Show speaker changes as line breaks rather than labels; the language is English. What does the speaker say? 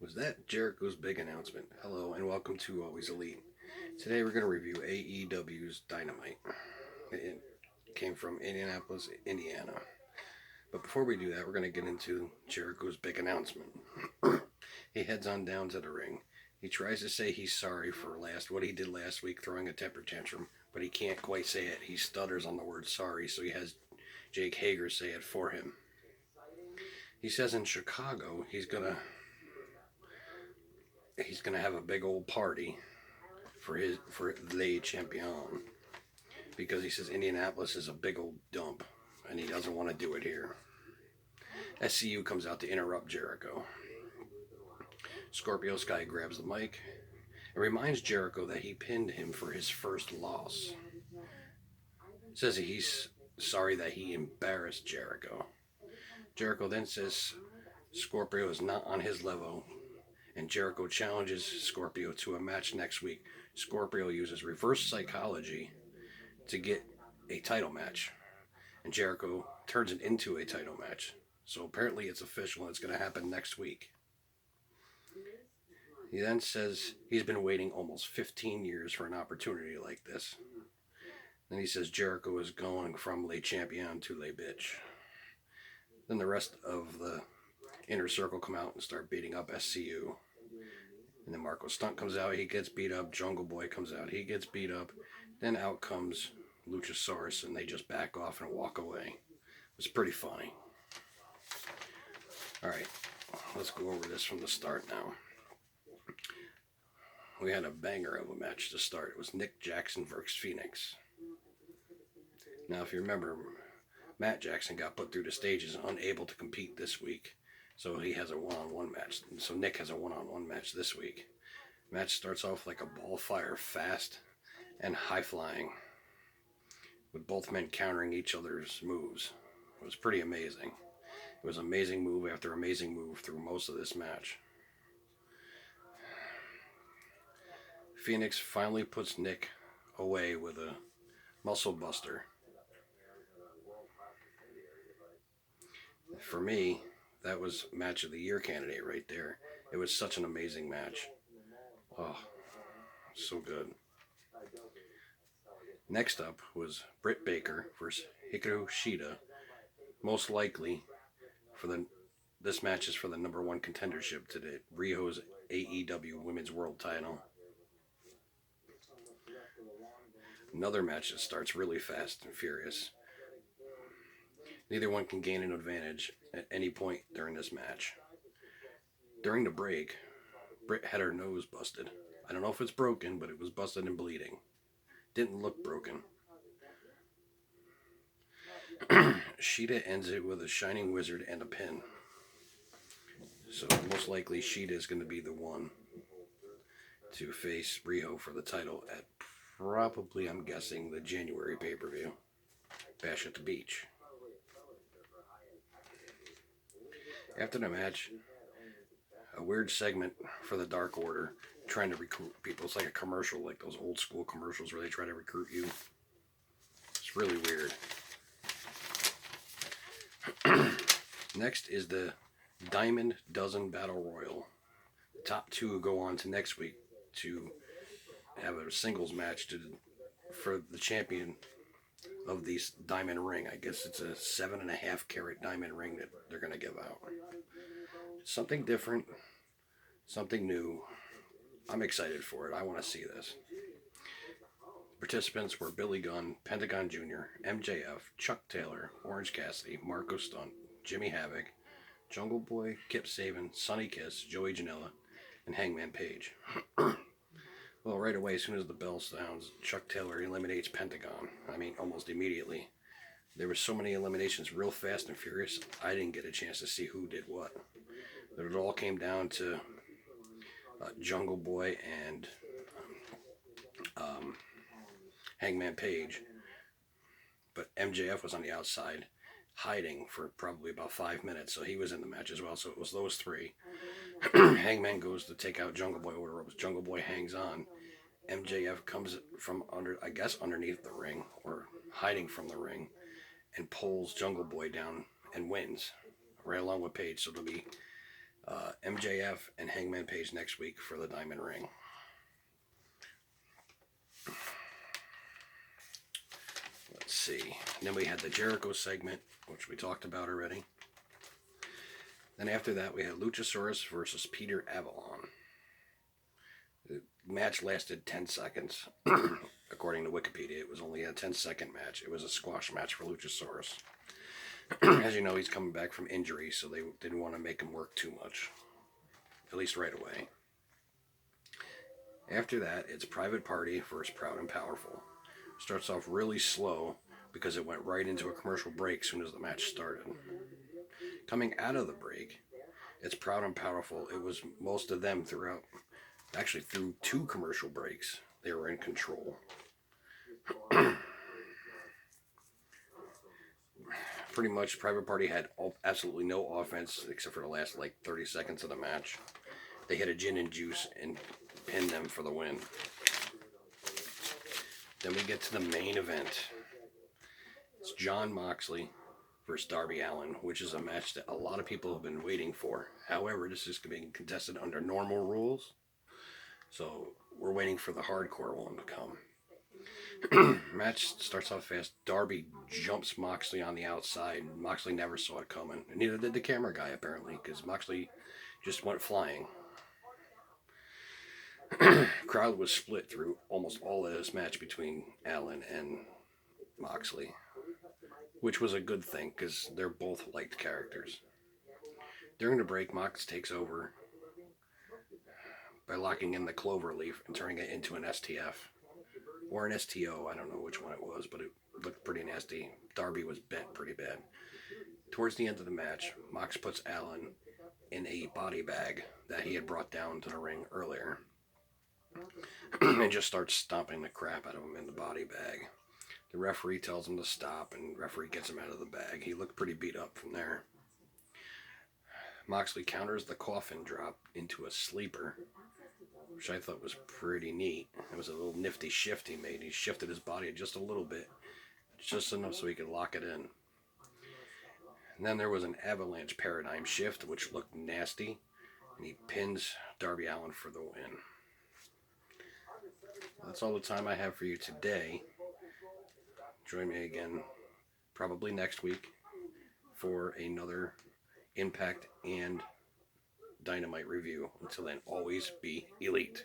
Was that Jericho's big announcement? Hello and welcome to Always Elite. Today we're going to review AEW's Dynamite. It came from Indianapolis, Indiana. But before we do that, we're going to get into Jericho's big announcement. He heads on down to the ring. He tries to say he's sorry for what he did last week, throwing a temper tantrum, but he can't quite say it. He stutters on the word sorry, so he has Jake Hager say it for him. He says in Chicago he's gonna have a big old party for Le Champion, because he says Indianapolis is a big old dump and he doesn't want to do it here. SCU comes out to interrupt Jericho. Scorpio Sky grabs the mic and reminds Jericho that he pinned him for his first loss. Says he's sorry that he embarrassed Jericho. Jericho then says Scorpio is not on his level, and Jericho challenges Scorpio to a match next week. Scorpio uses reverse psychology to get a title match, and Jericho turns it into a title match. So apparently it's official and it's going to happen next week. He then says he's been waiting almost 15 years for an opportunity like this. Then he says Jericho is going from Le Champion to Le Bitch. Then the rest of the Inner Circle come out and start beating up SCU. And then Marco Stunt comes out, he gets beat up. Jungle Boy comes out, he gets beat up. Then out comes Luchasaurus and they just back off and walk away. It was pretty funny. Alright, let's go over this from the start now. We had a banger of a match to start. It was Nick Jackson versus FENIX. Now if you remember, Matt Jackson got put through the stages, unable to compete this week. So he has a one-on-one match. So Nick has a one-on-one match this week. Match starts off like a ball of fire, fast and high-flying, with both men countering each other's moves. It was pretty amazing. It was amazing move after amazing move through most of this match. FENIX finally puts Nick away with a muscle buster. For me, that was match of the year candidate right there. It was such an amazing match. Oh, so good. Next up was Britt Baker versus Hikaru Shida. Most likely, this match is for the #1 contendership to the Riho's AEW Women's World Title. Another match that starts really fast and furious. Neither one can gain an advantage at any point during this match. During the break, Britt had her nose busted. I don't know if it's broken, but it was busted and bleeding. Didn't look broken. Shida ends it with a Shining Wizard and a pin. So most likely Shida is going to be the one to face Riho for the title at probably, I'm guessing, the January pay-per-view. Bash at the Beach. After the match, a weird segment for the Dark Order trying to recruit people. It's like a commercial, like those old school commercials where they try to recruit you. It's really weird. Next is the Diamond Dozen Battle Royal. The top two go on to next week to have a singles match for the champion of the diamond ring. I guess it's a 7.5 carat diamond ring that they're going to give out. Something different, something new. I'm excited for it. I want to see this. Participants were Billy Gunn, Pentagon Jr., MJF, Chuck Taylor, Orange Cassidy, Marco Stunt, Jimmy Havoc, Jungle Boy, Kip Saban, Sonny Kiss, Joey Janela, and Hangman Page. Well, right away, as soon as the bell sounds, Chuck Taylor eliminates Pentagon. I mean, almost immediately. There were so many eliminations real fast and furious, I didn't get a chance to see who did what. But it all came down to Jungle Boy and Hangman Page. But MJF was on the outside, hiding for probably about 5 minutes, so he was in the match as well. So it was those three. Hangman goes to take out Jungle Boy over the ropes. Jungle Boy hangs on. MJF comes from underneath the ring, or hiding from the ring, and pulls Jungle Boy down and wins, right along with Page. So it'll be MJF and Hangman Page next week for the Diamond Ring. Let's see. And then we had the Jericho segment, which we talked about already. Then after that, we had Luchasaurus versus Peter Avalon. The match lasted 10 seconds. According to Wikipedia, it was only a 10-second match. It was a squash match for Luchasaurus. As you know, he's coming back from injury, so they didn't want to make him work too much. At least right away. After that, it's Private Party versus Proud and Powerful. Starts off really slow because it went right into a commercial break as soon as the match started. Coming out of the break, it's Proud and Powerful. It was most of them throughout, actually through 2 commercial breaks, they were in control. Pretty much, Private Party had absolutely no offense except for the last 30 seconds of the match. They hit a gin and juice and pinned them for the win. Then we get to the main event. It's Jon Moxley versus Darby Allin, which is a match that a lot of people have been waiting for. However, this is being contested under normal rules, so we're waiting for the hardcore one to come. Match starts off fast. Darby jumps Moxley on the outside. Moxley never saw it coming. And neither did the camera guy, apparently, because Moxley just went flying. Crowd was split through almost all of this match between Allin and Moxley, which was a good thing because they're both liked characters. During the break, Mox takes over by locking in the clover leaf and turning it into an STF. Or an STO, I don't know which one it was, but it looked pretty nasty. Darby was bent pretty bad. Towards the end of the match, Mox puts Allin in a body bag that he had brought down to the ring earlier. And just starts stomping the crap out of him in the body bag. The referee tells him to stop, and the referee gets him out of the bag. He looked pretty beat up from there. Moxley counters the coffin drop into a sleeper, which I thought was pretty neat. It was a little nifty shift he made. He shifted his body just a little bit, just enough so he could lock it in. And then there was an avalanche paradigm shift, which looked nasty, and he pins Darby Allin for the win. That's all the time I have for you today. Join me again probably next week for another Impact and Dynamite review. Until then, always be elite.